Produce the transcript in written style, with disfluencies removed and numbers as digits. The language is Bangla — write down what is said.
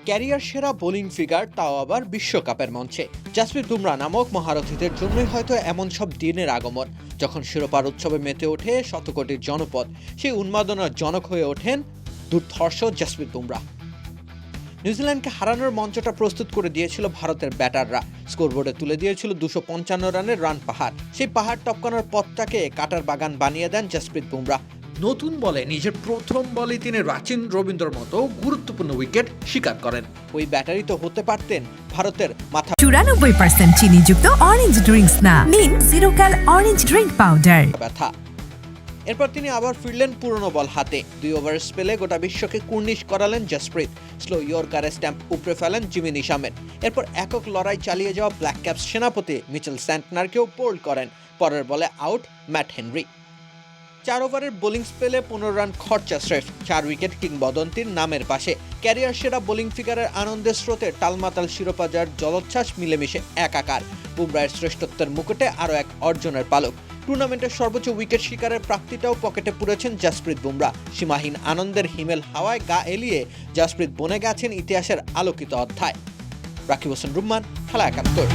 ক্যারিয়ার সেরা বোলিং ফিগার, তাও আবার বিশ্বকাপের মঞ্চে। জাসপ্রীত বুমরা নামক মহারথীদের জন্যই হয়তো এমন সব দিনের আগমন, যখন শিরোপার উৎসবে মেতে ওঠে শতকোটির জনপদ। সেই উন্মাদনার জনক হয়ে ওঠেন দুর্ধর্ষ জাসপ্রীত বুমরা। নিউজিল্যান্ডকে হারানোর মঞ্চটা প্রস্তুত করে দিয়েছিল ভারতের ব্যাটাররা। স্কোরবোর্ডে তুলে দিয়েছিল 255 রানের রান পাহাড়। সেই পাহাড় টপকানোর পথটাকে কাটার বাগান বানিয়ে দেন জাসপ্রীত বুমরা। নতুন বলে নিজের প্রথম বলেই তিনি রাচিন রবীন্দ্রর মতো গুরুত্বপূর্ণ উইকেট শিকার করেন। ওই ব্যাটারি তো হতে পারতেন ভারতের মাথা 94% চিনিযুক্ত অরেঞ্জ ড্রিঙ্কস না, নিন জিরো ক্যাল অরেঞ্জ ড্রিঙ্ক পাউডার। ব্যথা। এরপর তিনি আবার ফিরলেন পুরনো বল হাতে। 2 ওভার স্পেলে গোটা বিশ্বকে কুর্নিশ করালেন জাসপ্রীত। স্লো ইয়র্কারে স্ট্যাম্প উপড়ে ফেলেন জিমি নিশামের। এরপর একক লড়াই চালিয়ে যাওয়া ব্ল্যাক ক্যাপস সেনাপতি মিচেল স্যান্টনারকেও বোল্ড করেন। পরের বলে আউট ম্যাট হেনরি। 4 ওভারের বোলিং স্পেলে 15 রান খরচা স্রেফ। 4 উইকেট কিংবদন্তির নামের পাশে। ক্যারিয়ার সেরা বোলিং ফিগারের আনন্দের স্রোতে টালমাতাল শিরোপা জয়ের জলোচ্ছ্বাস মিলেমিশে একাকার। বুমরায়ের শ্রেষ্ঠত্বের মুকুটে আরও এক অর্জনের পালক। টুর্নামেন্টের সর্বোচ্চ উইকেট শিকারের প্রাপ্তিটাও পকেটে পুরেছেন জাসপ্রীত বুমরা। সীমাহীন আনন্দের হিমেল হাওয়ায় গা এলিয়ে জাসপ্রীত বনে গেছেন ইতিহাসের আলোকিত অধ্যায়। রাকিব হোসেন রুম্মান, খেলা 71।